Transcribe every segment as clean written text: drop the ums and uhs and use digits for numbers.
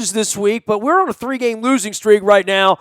this week, but we're on a 3-game losing streak right now,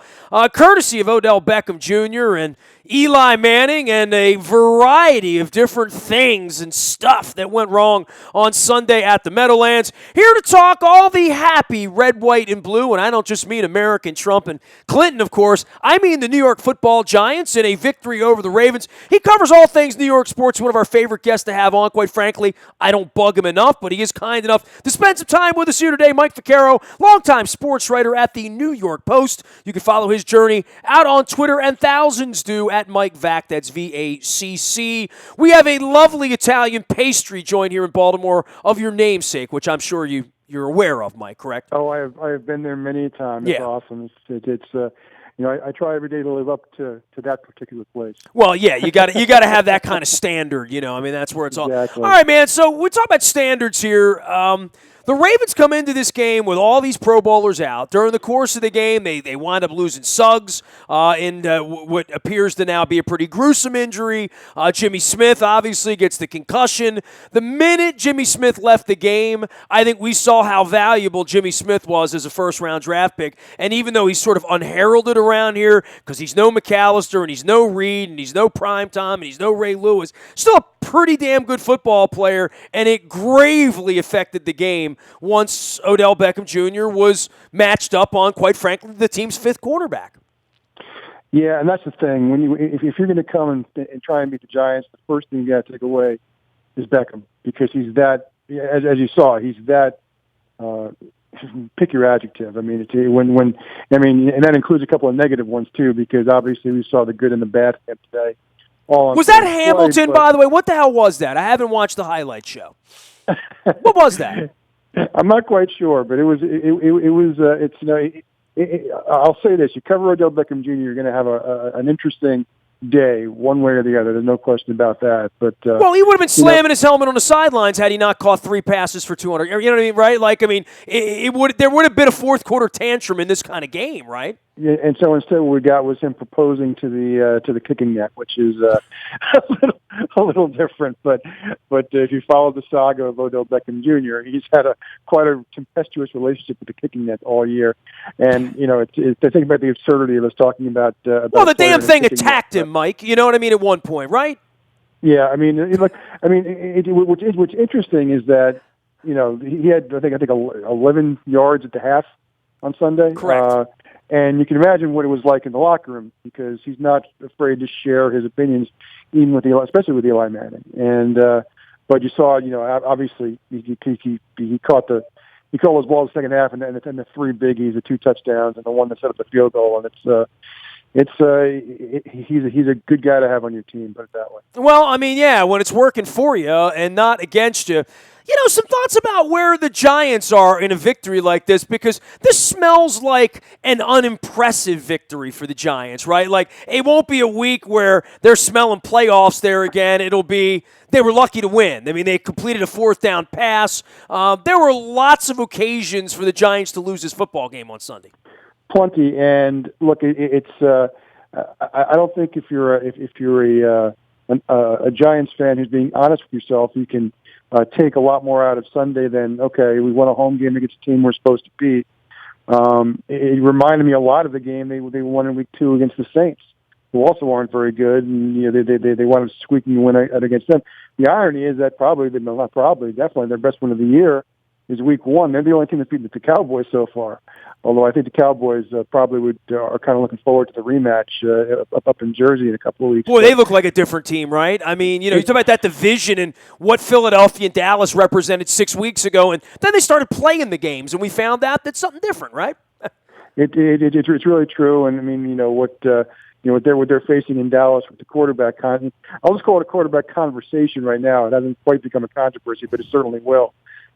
courtesy of Odell Beckham Jr. and Eli Manning and a variety of different things and stuff that went wrong on Sunday at the Meadowlands. Here to talk all the happy red, white, and blue, and I don't just mean American Trump and Clinton, of course. I mean the New York Football Giants in a victory over the Ravens. He covers all things New York sports, one of our favorite guests to have on, quite frankly. I don't bug him enough, but he is kind enough to spend some time with us here today. Mike Vaccaro, longtime sports writer at the New York Post. You can follow his journey out on Twitter, and thousands do, at Mike Vac. That's VACC. We have a lovely Italian pastry joint here in Baltimore of your namesake, which I'm sure you're aware of, Mike, correct? Oh, I have been there many times. It's awesome. I try every day to live up to that particular place. Well, yeah, you got to have that kind of standard, I mean, that's where it's exactly. All right, man, so we talk about standards here. The Ravens come into this game with all these Pro Bowlers out. During the course of the game, they wind up losing Suggs in what appears to now be a pretty gruesome injury. Jimmy Smith obviously gets the concussion. The minute Jimmy Smith left the game, I think we saw how valuable Jimmy Smith was as a first-round draft pick. And even though he's sort of unheralded around here because he's no McAllister and he's no Reed and he's no Primetime and he's no Ray Lewis, still a pretty damn good football player, and it gravely affected the game once Odell Beckham Jr. was matched up on, quite frankly, the team's fifth cornerback. Yeah, and that's the thing. If you're going to come and try and beat the Giants, the first thing you got to take away is Beckham, because he's that, as you saw, he's that. Pick your adjective. I mean, and that includes a couple of negative ones too, because obviously we saw the good and the bad today. Was that Hamilton, by the way? What the hell was that? I haven't watched the highlight show. What was that? I'm not quite sure, but it was. I'll say this: you cover Odell Beckham Jr., you're going to have an interesting day, one way or the other. There's no question about that. But well, he would have been slamming his helmet on the sidelines had he not caught 3 passes for 200. You know what I mean, right? Like, I mean, there would have been a fourth quarter tantrum in this kind of game, right? Yeah, and so instead, what we got was him proposing to the kicking net, which is a little different. But if you follow the saga of Odell Beckham Jr., he's had quite a tempestuous relationship with the kicking net all year. And to think about the absurdity of us talking about well, the damn thing attacked him, Mike. You know what I mean? At one point, right? Yeah, I mean, what's interesting is that he had I think 11 yards at the half on Sunday. Correct. And you can imagine what it was like in the locker room, because he's not afraid to share his opinions, even especially with Eli Manning. And but you saw, obviously he caught those balls in the second half, and the 3 biggies, the 2 touchdowns, and the one that set up the field goal. And he's a good guy to have on your team, put it that way. Well, I mean, yeah, when it's working for you and not against you. Some thoughts about where the Giants are in a victory like this, because this smells like an unimpressive victory for the Giants, right? Like, it won't be a week where they're smelling playoffs there again. It'll be they were lucky to win. I mean, they completed a 4th down pass. There were lots of occasions for the Giants to lose this football game on Sunday. Plenty, and look, it's. I don't think if you're a Giants fan who's being honest with yourself, you can take a lot more out of Sunday than, okay, we won a home game against a team we're supposed to beat. It reminded me a lot of the game they won in week 2 against the Saints, who also aren't very good, and they wound up squeaking a win out against them. The irony is that definitely their best win of the year is week 1. They're the only team that's beaten the Cowboys so far. Although I think the Cowboys probably are kind of looking forward to the rematch up in Jersey in a couple of weeks. Boy, they look like a different team, right? I mean, you talk about that division and what Philadelphia and Dallas represented 6 weeks ago, and then they started playing the games, and we found out that's something different, right? It's really true, and I mean, what they're facing in Dallas with the quarterback. I'll just call it a quarterback conversation right now. It hasn't quite become a controversy, but it certainly will.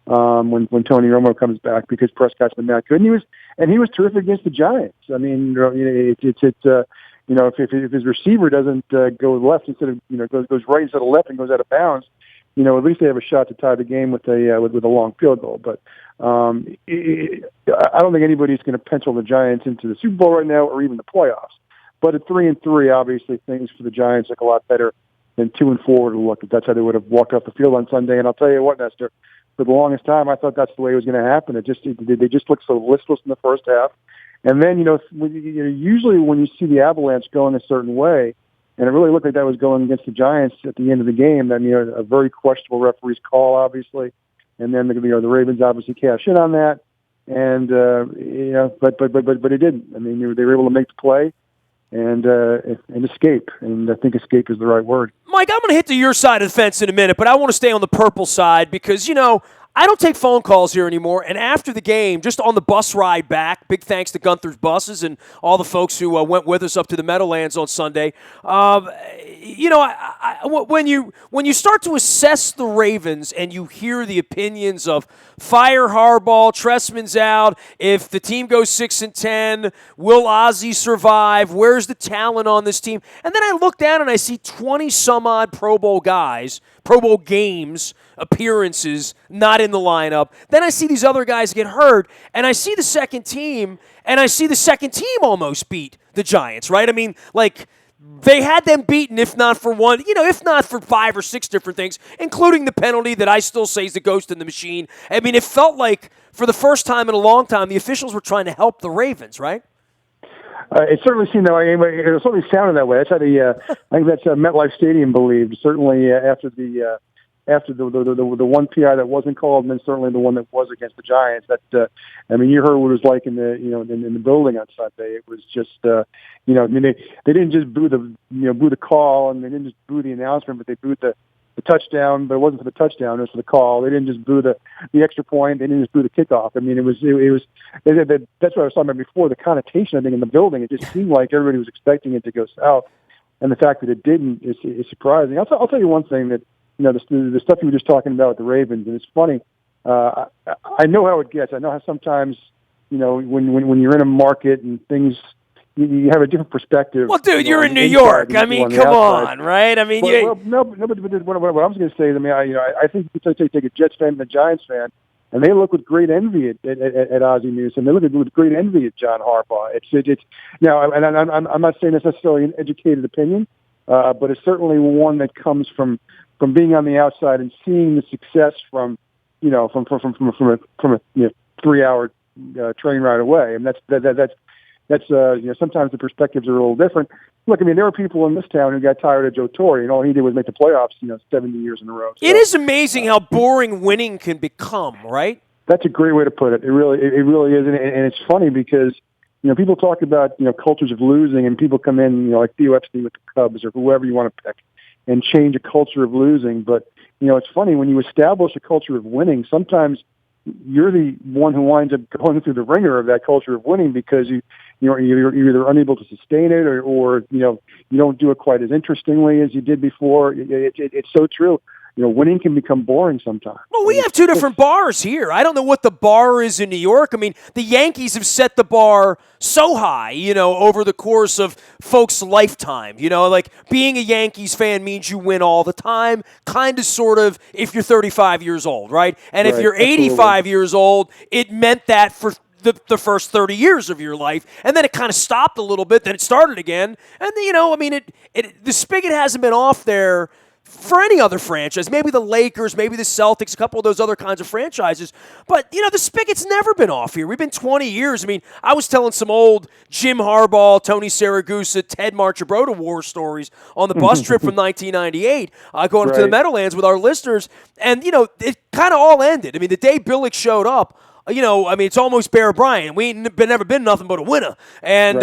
When Tony Romo comes back, because Prescott's been that good, and he was terrific against the Giants. I mean, if his receiver doesn't go left instead of goes right instead of left and goes out of bounds, at least they have a shot to tie the game with a long field goal. But I don't think anybody's going to pencil the Giants into the Super Bowl right now, or even the playoffs. But at 3-3, obviously things for the Giants look a lot better than 2-4 to look. If that's how they would have walked off the field on Sunday. And I'll tell you what, Nestor, for the longest time, I thought that's the way it was going to happen. They just looked so listless in the first half. And then, usually when you see the Avalanche going a certain way, and it really looked like that was going against the Giants at the end of the game, then, a very questionable referee's call, obviously. And then, the Ravens obviously cash in on that. And, but it didn't. I mean, they were able to make the play and escape. And I think escape is the right word. Mike, I'm going to hit to your side of the fence in a minute, but I want to stay on the purple side because, I don't take phone calls here anymore. And after the game, just on the bus ride back, big thanks to Gunther's Buses and all the folks who went with us up to the Meadowlands on Sunday. When you start to assess the Ravens and you hear the opinions of fire Harbaugh, Tressman's out, if the team goes 6-10, will Ozzie survive? Where's the talent on this team? And then I look down and I see 20 some odd Pro Bowl guys, Pro Bowl games, appearances, not in the lineup. Then I see these other guys get hurt, and I see the second team, and I see the second team almost beat the Giants, right? I mean, they had them beaten, if not for one, if not for 5 or 6 different things, including the penalty that I still say is the ghost in the machine. I mean, it felt like for the first time in a long time, the officials were trying to help the Ravens, right? It certainly seemed that way. It certainly sounded that way. That's how I think that's MetLife Stadium believed. Certainly after the one PI that wasn't called, and then certainly the one that was against the Giants. You heard what it was like in the building on Sunday. It was just they didn't just boo the call, and they didn't just boo the announcement, but they booed the touchdown. But it wasn't for the touchdown; it was for the call. They didn't just boo the extra point. They didn't just boo the kickoff. I mean, it was that's what I was talking about before. The connotation, I think, in the building, it just seemed like everybody was expecting it to go south, and the fact that it didn't is surprising. I'll tell you one thing that. The stuff you were just talking about with the Ravens, and it's funny. I know how it gets. I know how sometimes, when you're in a market and things, you have a different perspective. Well, dude, you're in New York. I mean, come on, right? I mean, but what I was going to say, I think you could take a Jets fan and a Giants fan, and they look with great envy at Ozzie Newsome. They look with great envy at John Harbaugh. It's now, and I'm not saying that's necessarily an educated opinion, but it's certainly one that comes from being on the outside and seeing the success from a 3-hour train ride away, and that's sometimes the perspectives are a little different. Look, I mean, there are people in this town who got tired of Joe Torre, and all he did was make the playoffs, 70 years in a row. So, it is amazing how boring winning can become, right? That's a great way to put it. It really is, and it's funny because people talk about cultures of losing, and people come in like Theo Epstein with the Cubs or whoever you want to pick, and change a culture of losing. But, it's funny, when you establish a culture of winning, sometimes you're the one who winds up going through the ringer of that culture of winning because you're either unable to sustain it or you don't do it quite as interestingly as you did before. It's so true. Winning can become boring sometimes. Well, we have 2 different bars here. I don't know what the bar is in New York. I mean, the Yankees have set the bar so high, over the course of folks' lifetime. Like being a Yankees fan means you win all the time, kind of, sort of, if you're 35 years old, right? And if you're 85 years old, it meant that for the first 30 years of your life, and then it kind of stopped a little bit, then it started again. And, the spigot hasn't been off there for any other franchise, maybe the Lakers, maybe the Celtics, a couple of those other kinds of franchises. But, the spigot's never been off here. We've been 20 years. I mean, I was telling some old Jim Harbaugh, Tony Saragusa, Ted Marchibroda war stories on the bus trip from 1998, going up to the Meadowlands with our listeners. And, it kind of all ended. I mean, the day Billick showed up, it's almost Bear Bryant. We ain't never been nothing but a winner. And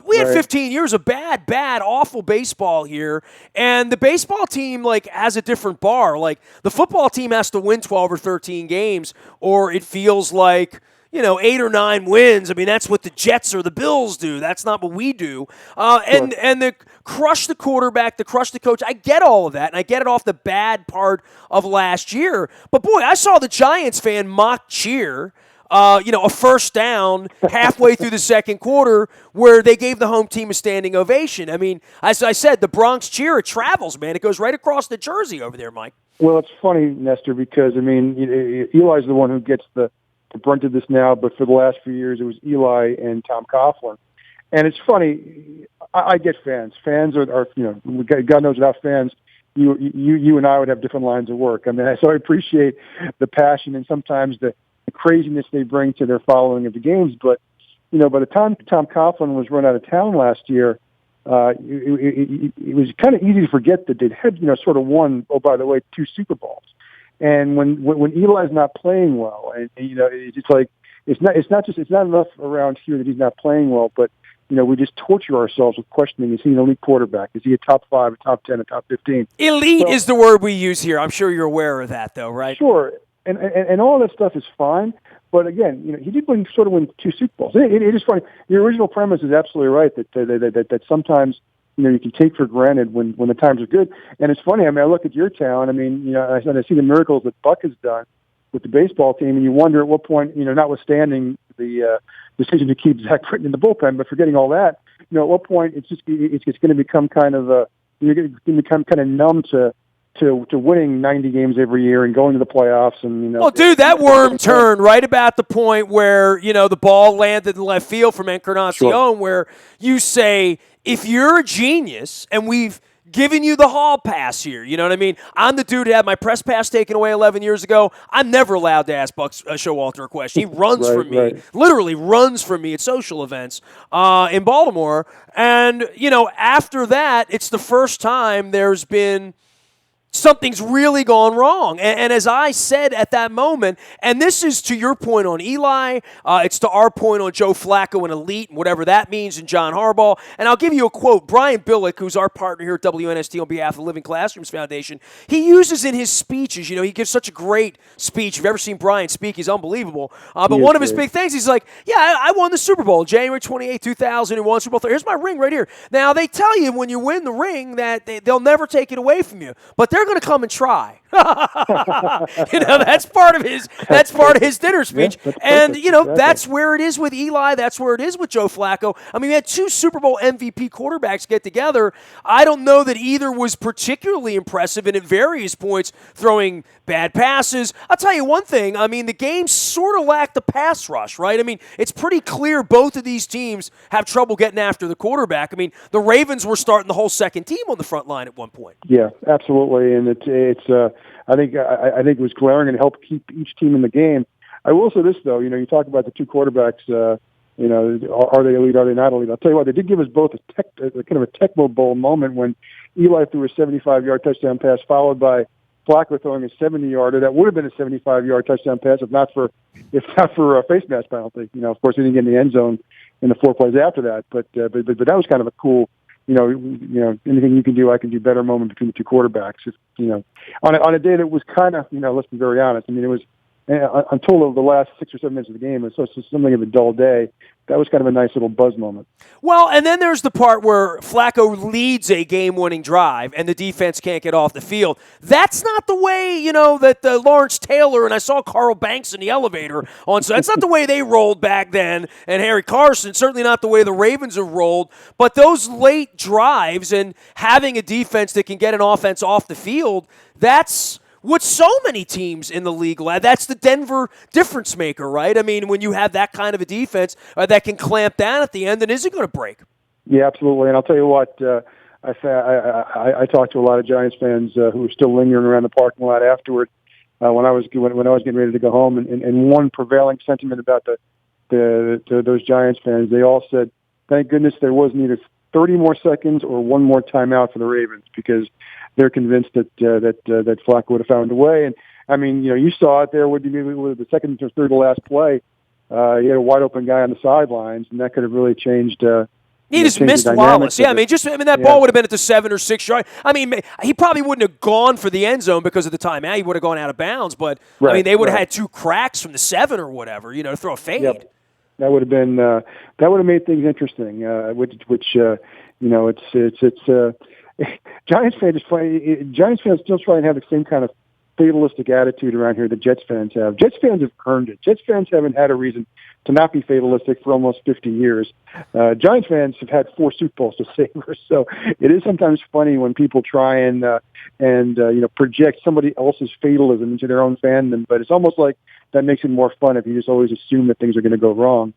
we had 15 years of bad, awful baseball here. And the baseball team, has a different bar. Like, the football team has to win 12 or 13 games, or it feels like, 8 or 9 wins. I mean, that's what the Jets or the Bills do. That's not what we do. And the crush the quarterback, the crush the coach. I get all of that, and I get it off the bad part of last year. But, boy, I saw the Giants fan mock cheer a first down halfway through the second quarter where they gave the home team a standing ovation. I mean, as I said, the Bronx cheer, it travels, man. It goes right across the Jersey over there, Mike. Well, it's funny, Nestor, because, Eli's the one who gets the brunt of this now, but for the last few years it was Eli and Tom Coughlin. And it's funny, I get fans. Fans are God knows without fans, you and I would have different lines of work. I mean, so I appreciate the passion and sometimes the craziness they bring to their following of the games. But by the time Tom Coughlin was run out of town last year, it was kind of easy to forget that they'd had sort of won. Oh, by the way, 2 Super Bowls. And when Eli's not playing well, and it's like it's not enough around here that he's not playing well, but we just torture ourselves with questioning: is he an elite quarterback? Is he a top 5, a top 10, a top 15? Elite is the word we use here. I'm sure you're aware of that, though, right? Sure, and all that stuff is fine. But again, he did win 2 Super Bowls. It is funny. The original premise is absolutely right that sometimes you can take for granted when the times are good. And it's funny. I mean, I look at your town. I mean, I see the miracles that Buck has done with the baseball team, and you wonder at what point, notwithstanding the decision to keep Zach Britton in the bullpen, but forgetting all that, at what point it's going to become kind of you're going to become kind of numb to winning 90 games every year and going to the playoffs. And well, dude, that worm turned right about the point where the ball landed in left field from Encarnacion, sure. where you say, if you're a genius and we've given you the hall pass here, you know what I mean? I'm the dude who had my press pass taken away 11 years ago. I'm never allowed to ask Buck Showalter a question. He runs from me, literally runs from me at social events in Baltimore. And, after that, it's the first time there's been something's really gone wrong. And as I said at that moment, and this is to your point on Eli, it's to our point on Joe Flacco and elite and whatever that means, and John Harbaugh. And I'll give you a quote. Brian Billick, who's our partner here at WNST on behalf of the Living Classrooms Foundation, he uses in his speeches, he gives such a great speech. If you've ever seen Brian speak, he's unbelievable. But one of his big things, he's like, I won the Super Bowl, January 28, 2001, Super Bowl 3. Here's my ring right here. Now, they tell you when you win the ring that they'll never take it away from you, but they're going to come and try. That's part of his dinner speech. And that's where it is with Eli. That's where it is with Joe Flacco. I mean, we had 2 Super Bowl MVP quarterbacks get together. I don't know that either was particularly impressive, and at various points throwing bad passes. I'll tell you one thing. I mean, the game sort of lacked the pass rush, right? I mean, it's pretty clear both of these teams have trouble getting after the quarterback. I mean, the Ravens were starting the whole second team on the front line at one point. Yeah, absolutely. And it's I think it was glaring and helped keep each team in the game. I will say this though, you talk about the 2 quarterbacks. Are they elite? Are they not elite? I'll tell you what, they did give us both a kind of a Tecmo Bowl moment when Eli threw a 75-yard touchdown pass, followed by Flacco throwing a 70-yarder. That would have been a 75-yard touchdown pass if not for a face mask penalty. Of course, he didn't get in the end zone in the 4 plays after that. But that was kind of a cool. Anything you can do, I can do better moment between the 2 quarterbacks. On a day that was kind of, let's be very honest. I mean, it was until the last 6 or 7 minutes of the game, it was something of a dull day. That was kind of a nice little buzz moment. Well, and then there's the part where Flacco leads a game-winning drive and the defense can't get off the field. That's not the way, that Lawrence Taylor, and I saw Carl Banks in the elevator on, so that's not the way they rolled back then, and Harry Carson, certainly not the way the Ravens have rolled. But those late drives and having a defense that can get an offense off the field, that's what so many teams in the league lack. That's the Denver difference maker, right? I mean, when you have that kind of a defense that can clamp down at the end and isn't going to break. Yeah, absolutely. And I'll tell you what, I talked to a lot of Giants fans who were still lingering around the parking lot afterward when I was getting ready to go home. And one prevailing sentiment about those Giants fans, they all said, "Thank goodness there wasn't either 30 more seconds or 1 more timeout for the Ravens," because they're convinced that Flacco would have found a way. And I mean, you saw it there with the second or third to last play. He had a wide open guy on the sidelines, and that could have really changed. He just missed Wallace. Yeah, that ball would have been at the 7 or 6 yard. I mean, he probably wouldn't have gone for the end zone because of the timeout. He would have gone out of bounds. But I mean, they would have had 2 cracks from the 7 or whatever, to throw a fade. Yep. That would have made things interesting. Giants fans still try and have the same kind of fatalistic attitude around here that Jets fans have. Jets fans have earned it. Jets fans haven't had a reason to not be fatalistic for almost 50 years. Giants fans have had 4 Super Bowls to savor, so it is sometimes funny when people try and project somebody else's fatalism into their own fandom. But it's almost like that makes it more fun if you just always assume that things are going to go wrong.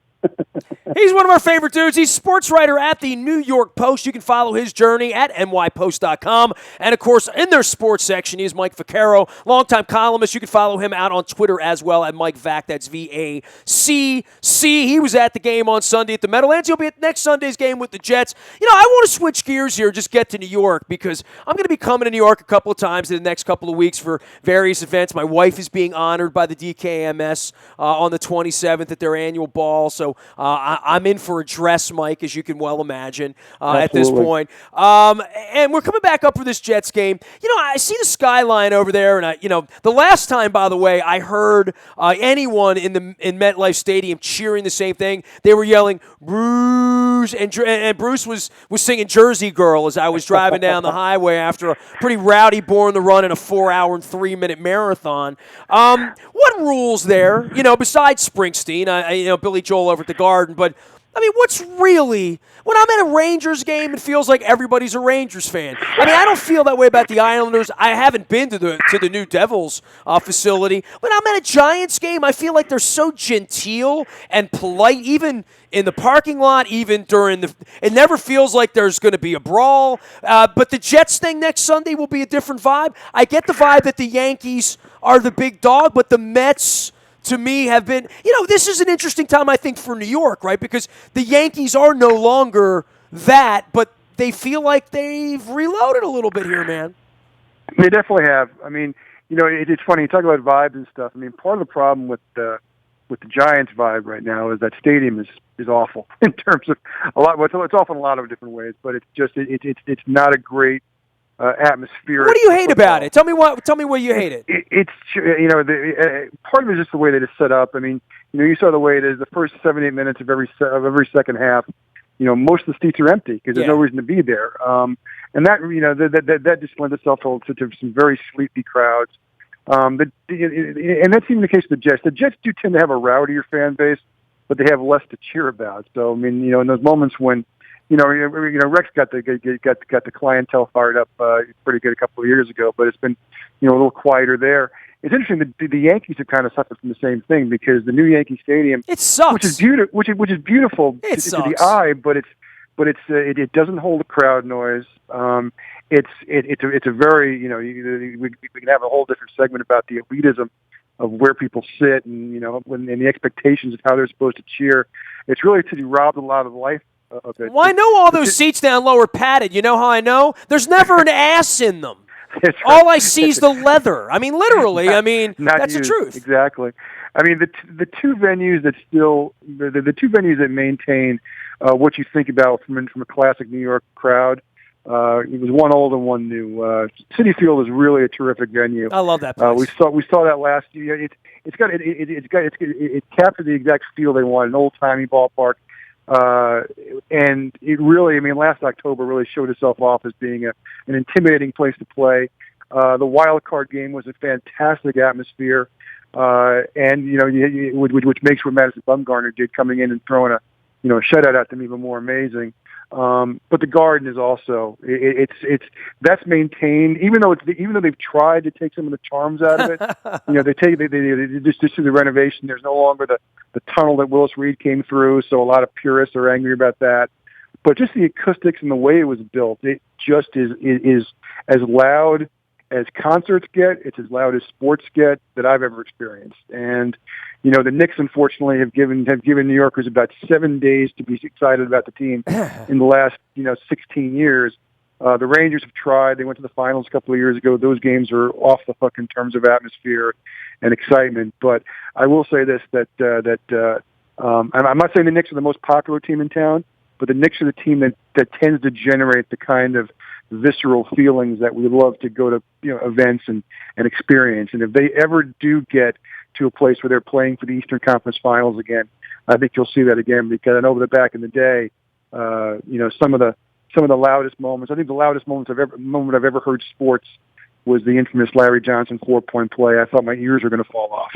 He's one of our favorite dudes. He's sports writer at the New York Post. You can follow his journey at nypost.com. And, of course, in their sports section, he's Mike Vaccaro, longtime columnist. You can follow him out on Twitter as well at Mike Vac. That's V-A-C-C. He was at the game on Sunday at the Meadowlands. He'll be at next Sunday's game with the Jets. You know, I want to switch gears here, just get to New York, because I'm going to be coming to New York a couple of times in the next couple of weeks for various events. My wife is being honored by the DKMS on the 27th at their annual ball. So I'm in for a dress, Mike, as you can well imagine at this point. And we're coming back up for this Jets game. You know, I see the skyline over there, and the last time, by the way, I heard anyone in MetLife Stadium cheering the same thing. They were yelling Bruce, and Bruce was singing Jersey Girl as I was driving down the highway after a pretty rowdy Born the Run in a 4-hour and 3-minute marathon. What rules there? You know, besides Springsteen, Billy Joel over at the Garden, but I mean, what's really, when I'm at a Rangers game, it feels like everybody's a Rangers fan. I mean, I don't feel that way about the Islanders. I haven't been to the new Devils facility. When I'm at a Giants game, I feel like they're so genteel and polite, even in the parking lot, even during it never feels like there's going to be a brawl. But the Jets thing next Sunday will be a different vibe. I get the vibe that the Yankees are the big dog, but the Mets, to me, have been, this is an interesting time, I think, for New York, right? Because the Yankees are no longer that, but they feel like they've reloaded a little bit here, man. They definitely have. I mean, it's funny. You talk about vibes and stuff. I mean, part of the problem with the Giants vibe right now is that stadium is awful in terms of a lot. Well, it's awful in a lot of different ways, but it's just it's not a great atmosphere. What do you hate about it? Tell me where you hate it. It's part of it is just the way that it's set up. I mean, you saw the way it is. The first 7-8 minutes of every second half, most of the seats are empty because there's no reason to be there. And that that just lends itself to some very sleepy crowds. And that's even the case with the Jets. The Jets do tend to have a rowdier fan base, but they have less to cheer about. So I mean, in those moments when Rex got the clientele fired up pretty good a couple of years ago, but it's been a little quieter there. It's interesting that the Yankees have kind of suffered from the same thing because the new Yankee Stadium, it sucks, which is beautiful, to the eye, but it doesn't hold a crowd noise. It's a very we can have a whole different segment about the elitism of where people sit and and the expectations of how they're supposed to cheer. It's really to be robbed a lot of life. Okay. Well, I know all those seats down low are padded. You know how I know? There's never an ass in them. Right. All I see is the leather. I mean, literally. That's used. The truth. Exactly. I mean, the two venues that still the two venues that maintain what you think about from a classic New York crowd. It was one old and one new. Citi Field is really a terrific venue. I love that place. We saw that last year. It captured the exact feel they want, an old timey ballpark. And it really, last October really showed itself off as being an intimidating place to play. The wild card game was a fantastic atmosphere, and which makes what Madison Bumgarner did coming in and throwing a shutout at them even more amazing. But the Garden is also that's maintained, even though they've tried to take some of the charms out of it. They just through the renovation. There's no longer the tunnel that Willis Reed came through, so a lot of purists are angry about that. But just the acoustics and the way it was built, it just is as loud as concerts get. It's as loud as sports get that I've ever experienced. And the Knicks, unfortunately, have given New Yorkers about 7 days to be excited about the team in the last 16 years. The Rangers have tried. They went to the finals a couple of years ago. Those games are off the hook in terms of atmosphere and excitement. But I will say this: that I'm not saying the Knicks are the most popular team in town, but the Knicks are the team that tends to generate the kind of visceral feelings that we love to go to events and experience. And if they ever do get to a place where they're playing for the Eastern Conference Finals again, I think you'll see that again, because I know that back in the day, some of the loudest moments. I think the loudest moment I've ever heard sports was the infamous Larry Johnson 4-point play. I thought my ears were going to fall off,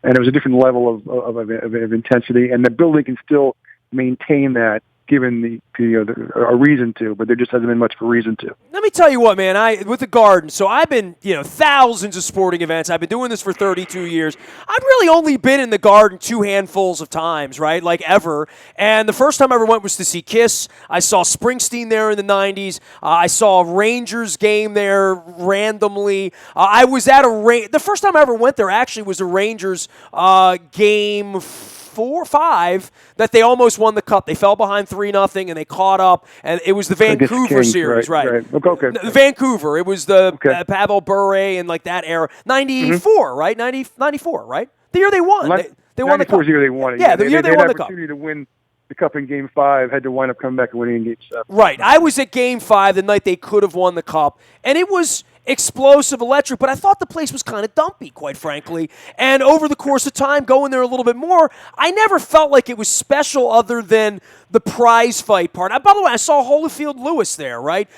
and it was a different level of intensity. And the building can still maintain that given a reason to, but there just hasn't been much of a reason to. Let me tell you what, man, with the Garden, so I've been, thousands of sporting events. I've been doing this for 32 years. I've really only been in the Garden two handfuls of times, right, like ever. And the first time I ever went was to see Kiss. I saw Springsteen there in the 90s. I saw a Rangers game there randomly. I was at the first time I ever went there actually was a Rangers game 4-5 that they almost won the cup. They fell behind 3-0 and they caught up, and it was the Vancouver series, right? Okay. Vancouver. It was the Pavel Bure and like that era. 94, right? 94, right? The year they won. They won the cup. The year they won it. Yeah, the year they won the cup. Opportunity to win the cup in Game 5, had to wind up coming back and winning in Game 7. Right. I was at Game 5 the night they could have won the cup, and it was explosive, electric, but I thought the place was kind of dumpy, quite frankly. And over the course of time, going there a little bit more, I never felt like it was special other than the prize fight part. By the way, I saw Holyfield Lewis there, right?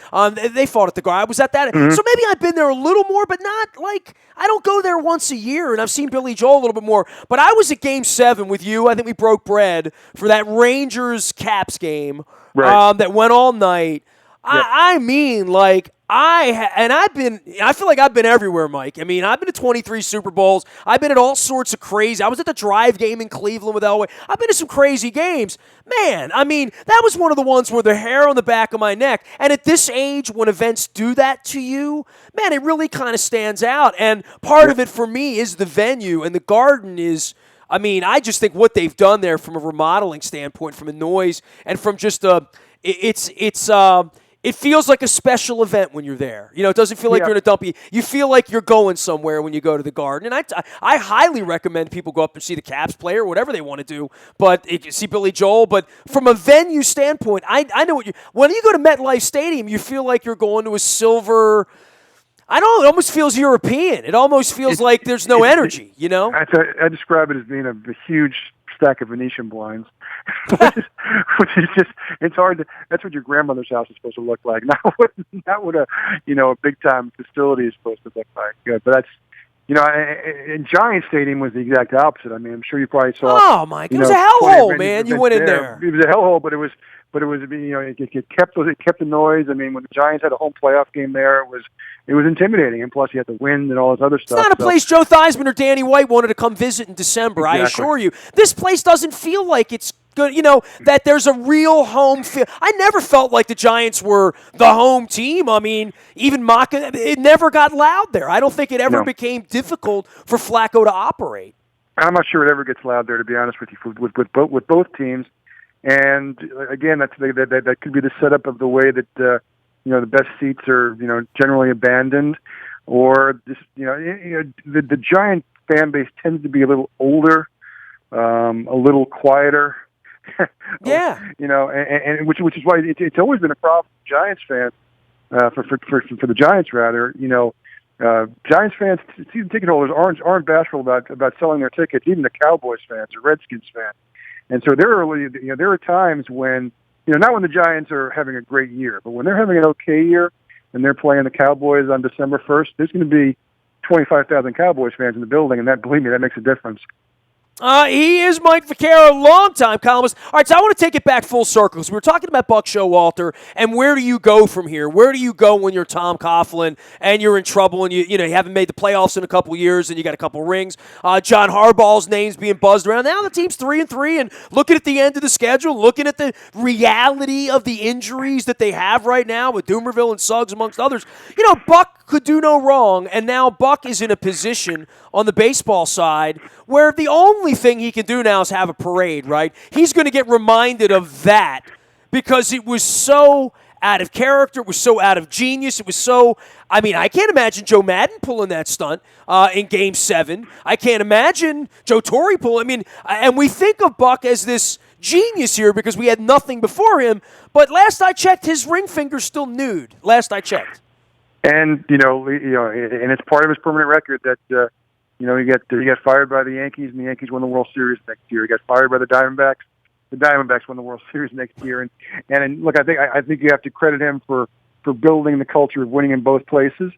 They fought at the Garden. I was at that. Mm-hmm. So maybe I've been there a little more, but not like I don't go there once a year, and I've seen Billy Joel a little bit more. But I was at Game 7 with you. I think we broke bread for that Rangers-Caps game that went all night. Yep. I mean, like, I feel like I've been everywhere, Mike. I mean, I've been to 23 Super Bowls. I've been at all sorts of crazy. I was at the Drive game in Cleveland with Elway. I've been to some crazy games. Man, I mean, that was one of the ones where the hair on the back of my neck. And at this age, when events do that to you, man, it really kind of stands out. And part of it for me is the venue, and the Garden is, I mean, I just think what they've done there from a remodeling standpoint, from a noise, and from just it feels like a special event when you're there. It doesn't feel like you're in a dumpy. You feel like you're going somewhere when you go to the Garden. And I highly recommend people go up and see the Caps play or whatever they want to do, but see Billy Joel. But from a venue standpoint, I know when you go to MetLife Stadium, you feel like you're going to a silver. I don't know. It almost feels European. It almost feels like there's no energy, I describe it as being a huge stack of Venetian blinds, which is just, it's hard to, that's what your grandmother's house is supposed to look like. Not what a big time facility is supposed to look like. But that's, and Giant Stadium was the exact opposite. I mean, I'm sure you probably saw. Oh, Mike, it was a hellhole, man. You went in there. It was a hellhole, but it was, it kept the noise. I mean, when the Giants had a home playoff game there, it was intimidating, and plus you had the wind and all this other stuff. It's not a place Joe Theismann or Danny White wanted to come visit in December. Exactly. I assure you, this place doesn't feel like it's good. That there's a real home feel. I never felt like the Giants were the home team. I mean, even it never got loud there. I don't think it ever became difficult for Flacco to operate. I'm not sure it ever gets loud there, to be honest with you, with both teams. And again, that could be the setup of the way that the best seats are generally abandoned, or just the Giant fan base tends to be a little older, a little quieter. Yeah, and which is why it's always been a problem for Giants fans, for the Giants rather. Giants fans, season ticket holders aren't bashful about selling their tickets. Even the Cowboys fans or Redskins fans. And so there are times when, not when the Giants are having a great year, but when they're having an okay year and they're playing the Cowboys on December 1st, there's going to be 25,000 Cowboys fans in the building, and believe me, that makes a difference. He is Mike Vaccaro, longtime columnist. All right, so I want to take it back full circle. So we were talking about Buck Showalter, and where do you go from here? Where do you go when you're Tom Coughlin and you're in trouble and you haven't made the playoffs in a couple years and you got a couple rings? John Harbaugh's name's being buzzed around. Now the team's 3-3, and looking at the end of the schedule, looking at the reality of the injuries that they have right now with Doomerville and Suggs amongst others. Buck could do no wrong, and now Buck is in a position on the baseball side where the only thing he can do now is have a parade, right? He's going to get reminded of that because it was so out of character. It was so out of genius. It was so, I mean, I can't imagine Joe Madden pulling that stunt in Game 7. I can't imagine Joe Torre pulling. I mean, and we think of Buck as this genius here because we had nothing before him. But last I checked, his ring finger's still nude. Last I checked. And, and it's part of his permanent record that, he got fired by the Yankees, and the Yankees won the World Series next year. He got fired by the Diamondbacks. The Diamondbacks won the World Series next year. And look, I think you have to credit him for building the culture of winning in both places.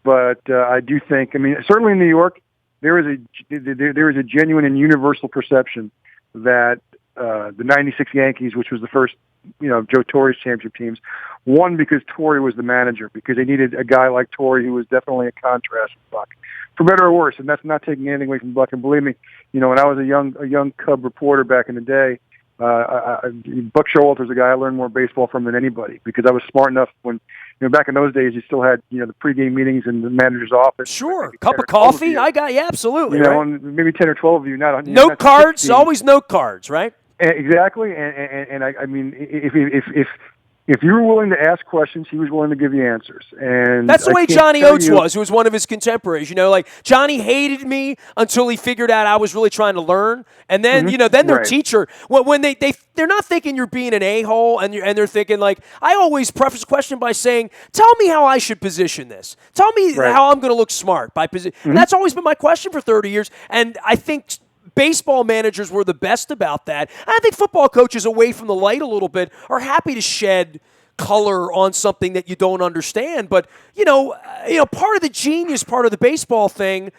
But I do think, I mean, certainly in New York, there is a genuine and universal perception that the '96 Yankees, which was the first, Joe Torre's championship teams, won because Torre was the manager, because they needed a guy like Torre who was definitely a contrast with Buck, for better or worse. And that's not taking anything away from Buck. And believe me, when I was a young Cub reporter back in the day, Buck Showalter's a guy I learned more baseball from than anybody, because I was smart enough when, back in those days, you still had, the pregame meetings in the manager's office. Sure. Cup of coffee. I got you. Absolutely. Right? Maybe 10 or 12 of you. Note cards. 16. Always note cards, right? Exactly. And I mean, if you were willing to ask questions, he was willing to give you answers. And that's the way Johnny Oates was, who was one of his contemporaries. Like Johnny hated me until he figured out I was really trying to learn. And then, then their teacher, when they're not thinking you're being an a-hole, and they're thinking, like, I always preface a question by saying, tell me how I should position this. Tell me how I'm going to look smart by position. And that's always been my question for 30 years. And I think baseball managers were the best about that. And I think football coaches, away from the light a little bit, are happy to shed color on something that you don't understand. But, part of the genius, part of the baseball thing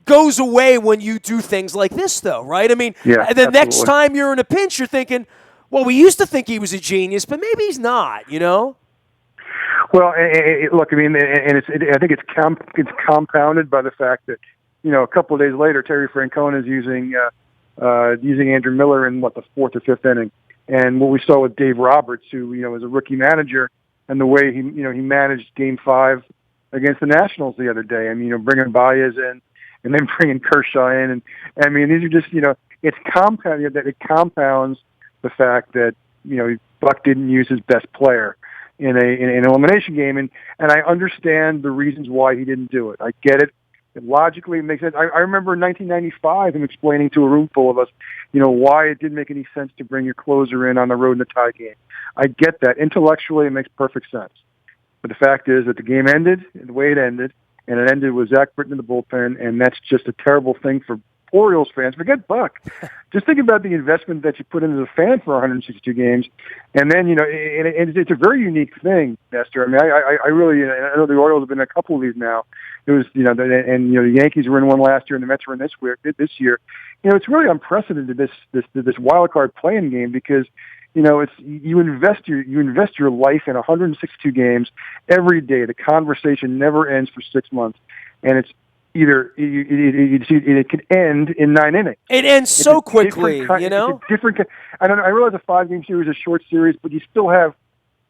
goes away when you do things like this, though, right? I mean, the next time you're in a pinch, you're thinking, well, we used to think he was a genius, but maybe he's not, Well, look, I mean, and I think it's compounded by the fact that, a couple of days later, Terry Francona is using Andrew Miller in the fourth or fifth inning, and what we saw with Dave Roberts, who was a rookie manager, and the way he managed Game 5 against the Nationals the other day. I mean, bringing Baez in, and then bringing Kershaw in, and I mean, these are just it's compounded that it compounds the fact that Buck didn't use his best player in an elimination game, and I understand the reasons why he didn't do it. I get it. Logically, it makes sense. I remember in 1995 him explaining to a room full of us, why it didn't make any sense to bring your closer in on the road in a tie game. I get that. Intellectually, it makes perfect sense. But the fact is that the game ended the way it ended, and it ended with Zach Britton in the bullpen, and that's just a terrible thing for Orioles fans. Forget Buck. Just think about the investment that you put into the fan for 162 games, and then and it's a very unique thing, Nestor. I mean, I really, I know the Orioles have been in a couple of these now. It was the Yankees were in one last year, and the Mets were in this year. It's really unprecedented, this wild card playing game, because it's you invest your life in 162 games every day. The conversation never ends for 6 months, and it's either it can end in 9 innings. It ends so quickly, It's a different. I realize a 5-game series is a short series, but you still have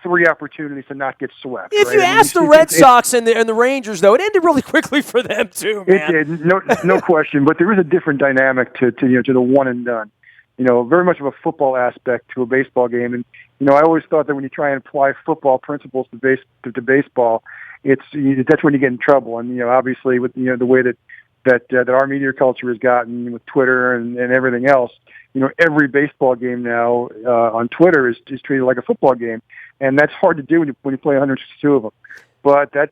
3 opportunities to not get swept. If you ask the Red Sox and the Rangers, though, it ended really quickly for them too, man. It did, no question. But there is a different dynamic to the one and done. Very much of a football aspect to a baseball game. And I always thought that when you try and apply football principles to baseball, that's when you get in trouble. And obviously with the way that our media culture has gotten with Twitter and everything else, every baseball game now on Twitter is treated like a football game, and that's hard to do when you play 162 of them. But that's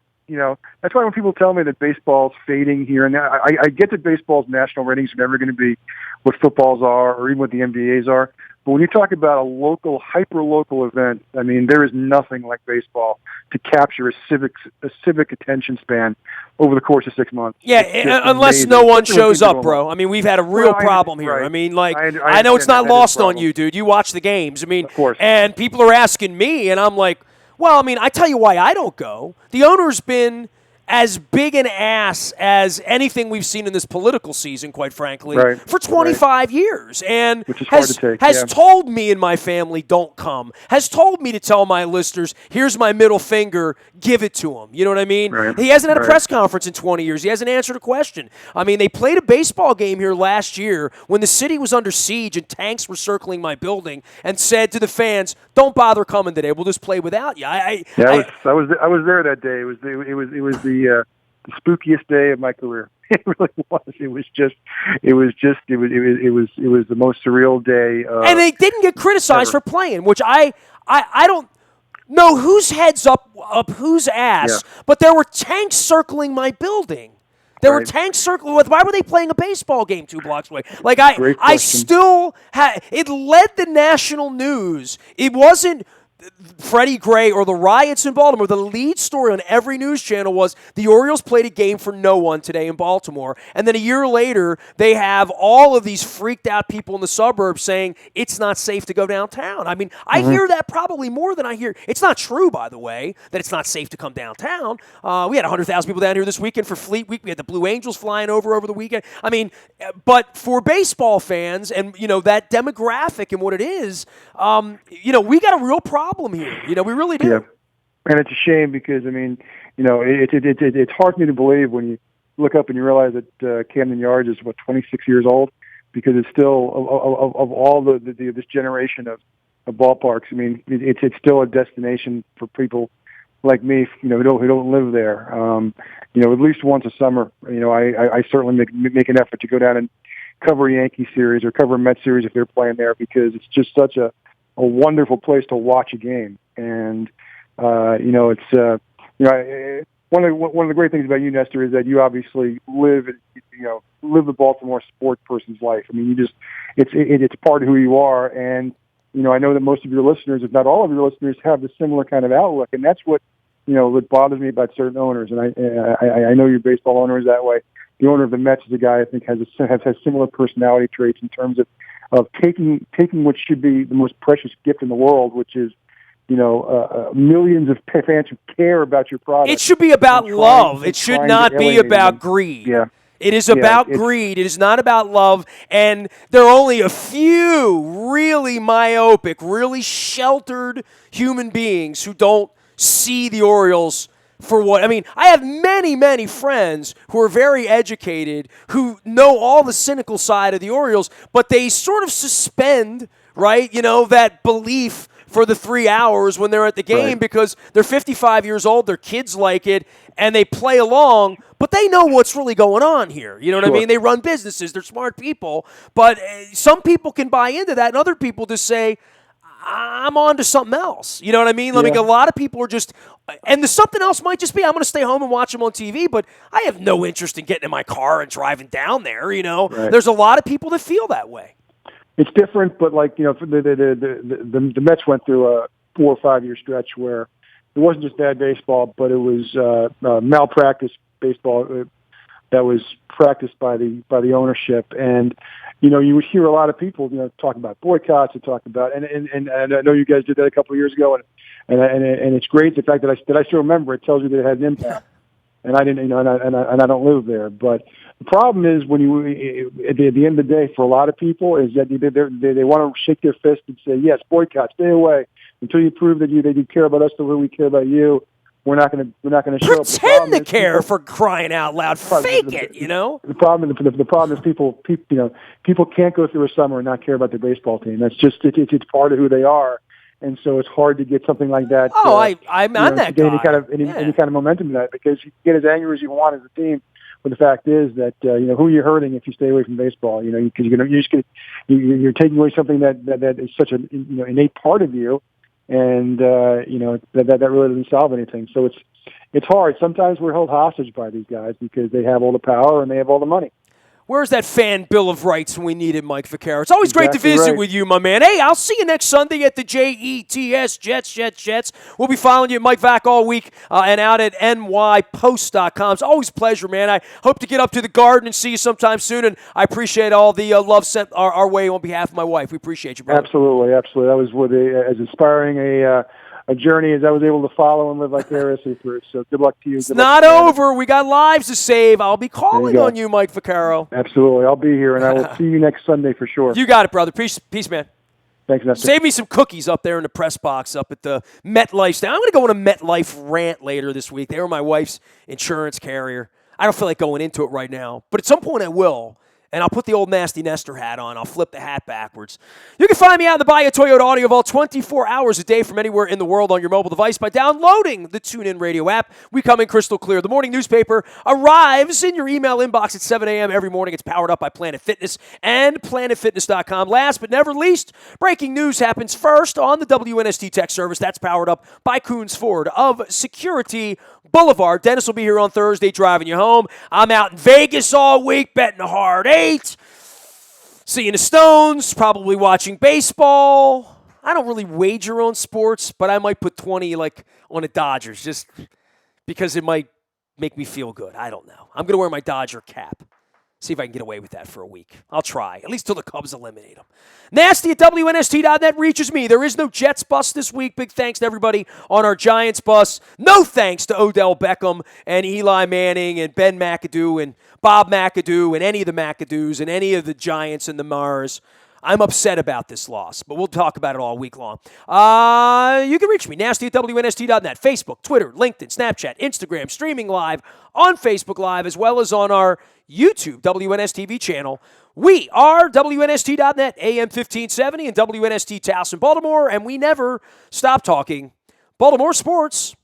why when people tell me that baseball's fading here and there, I get that baseball's national ratings are never going to be what footballs are or even what the NBA's are. But when you talk about a local, hyper-local event, I mean, there is nothing like baseball to capture a civic attention span over the course of 6 months. Yeah, unless amazing. No one shows up, bro. I mean, we've had a real problem here. Right. I mean, like, I know it's not lost on you, dude. You watch the games. I mean, of course. And people are asking me, and I'm like, well, I mean, I tell you why I don't go. The owner's been as big an ass as anything we've seen in this political season, quite frankly, for 25 years. And which is hard to take, has told me and my family, don't come. Has told me to tell my listeners, here's my middle finger, give it to them. You know what I mean? Right. He hasn't had a press conference in 20 years. He hasn't answered a question. I mean, they played a baseball game here last year when the city was under siege and tanks were circling my building, and said to the fans, don't bother coming today. We'll just play without you. I was there that day. It was the spookiest day of my career. It really was. It was the most surreal day. And they didn't get criticized for playing, which I don't know whose head's up whose ass, but there were tanks circling my building. There were tanks circling. Why were they playing a baseball game 2 blocks away? Like I still had. It led the national news. It wasn't Freddie Gray or the riots in Baltimore, the lead story on every news channel was the Orioles played a game for no one today in Baltimore. And then a year later, they have all of these freaked out people in the suburbs saying it's not safe to go downtown. I mean, I hear that probably more than I hear. It's not true, by the way, that it's not safe to come downtown. We had 100,000 people down here this weekend for Fleet Week. We had the Blue Angels flying over the weekend. I mean, but for baseball fans and, that demographic and what it is, we got a real problem here. We really do. Yeah. And it's a shame because, it's hard for me to believe when you look up and you realize that Camden Yards is, 26 years old, because it's still, of all this generation of ballparks, it's still a destination for people like me, who don't live there. At least once a summer, I certainly make an effort to go down and cover a Yankee series or cover a Mets series if they're playing there, because it's just such a wonderful place to watch a game. And, it's, one of the great things about you, Nestor, is that you obviously live the Baltimore sport person's life. It's part of who you are. And, I know that most of your listeners, if not all of your listeners, have the similar kind of outlook. And that's what bothers me about certain owners. And I know your baseball owner is that way. The owner of the Mets is a guy I think has similar personality traits in terms of taking what should be the most precious gift in the world, which is, millions of fans who care about your product. It should be about love. It should not be about greed. Yeah. It is about greed. It is not about love. And there are only a few really myopic, really sheltered human beings who don't see the Orioles for what. I have many, many friends who are very educated, who know all the cynical side of the Orioles, but they sort of suspend, right, that belief for the 3 hours when they're at the game, right, because they're 55 years old, their kids like it, and they play along, but they know what's really going on here. You know what I mean? They run businesses. They're smart people. But some people can buy into that, and other people just say, I'm on to something else. You know what I mean? A lot of people are just – and the something else might just be I'm going to stay home and watch them on TV, but I have no interest in getting in my car and driving down there, Right. There's a lot of people that feel that way. It's different, but the Mets went through a 4 or 5 year stretch where it wasn't just bad baseball, but it was malpractice baseball that was practiced by the ownership. And you would hear a lot of people talk about boycotts and talk about and I know you guys did that a couple of years ago, and it's great the fact that I still remember it tells you that it had an impact. And I didn't, and I don't live there. But the problem is when at the end of the day, for a lot of people, is that they want to shake their fist and say, yes, boycott, stay away until you prove that they do care about us the way we care about you. We're not going to show up. Pretend to care, for crying out loud. Fake it, The problem is people can't go through a summer and not care about their baseball team. That's just it's part of who they are. And so it's hard to get something like that. I'm that guy. Any kind of momentum in that, because you can get as angry as you want as a team. But the fact is that who you're hurting if you stay away from baseball. Because you're taking away something that is such an innate part of you, and that really doesn't solve anything. So it's hard. Sometimes we're held hostage by these guys because they have all the power and they have all the money. Where's that fan Bill of Rights when we need it, Mike Vaccaro? It's always great to visit with you, my man. Hey, I'll see you next Sunday at the JETS, Jets. We'll be following you at Mike Vac all week and out at nypost.com. It's always a pleasure, man. I hope to get up to the Garden and see you sometime soon, and I appreciate all the love sent our way on behalf of my wife. We appreciate you, brother. Absolutely. That was as inspiring a journey as I was able to follow and live vicariously through. So good luck to you. It's not over. We got lives to save. I'll be calling on you, Mike Vaccaro. Absolutely. I'll be here, and I will see you next Sunday for sure. You got it, brother. Peace, man. Thanks, Nestor. Save me some cookies up there in the press box up at the MetLife stand. I'm going to go on a MetLife rant later this week. They were my wife's insurance carrier. I don't feel like going into it right now, but at some point I will. And I'll put the old nasty Nestor hat on. I'll flip the hat backwards. You can find me out in the Bayou Toyota Audio Vault 24 hours a day from anywhere in the world on your mobile device by downloading the TuneIn Radio app. We come in crystal clear. The morning newspaper arrives in your email inbox at 7 a.m. every morning. It's powered up by Planet Fitness and PlanetFitness.com. Last but never least, breaking news happens first on the WNST tech service. That's powered up by Coons Ford of Security Boulevard. Dennis will be here on Thursday driving you home. I'm out in Vegas all week betting a hard 8. Seeing the Stones, probably watching baseball. I don't really wager on sports, but I might put 20 like on the Dodgers just because it might make me feel good. I don't know. I'm going to wear my Dodger cap. See if I can get away with that for a week. I'll try, at least till the Cubs eliminate them. Nasty at WNST.net reaches me. There is no Jets bus this week. Big thanks to everybody on our Giants bus. No thanks to Odell Beckham and Eli Manning and Ben McAdoo and Bob McAdoo and any of the McAdoos and any of the Giants and the Mars. I'm upset about this loss, but we'll talk about it all week long. You can reach me, nasty at WNST.net, Facebook, Twitter, LinkedIn, Snapchat, Instagram, streaming live on Facebook Live, as well as on our YouTube WNSTV channel. We are WNST.net, AM 1570, and WNST Towson, Baltimore, and we never stop talking Baltimore sports.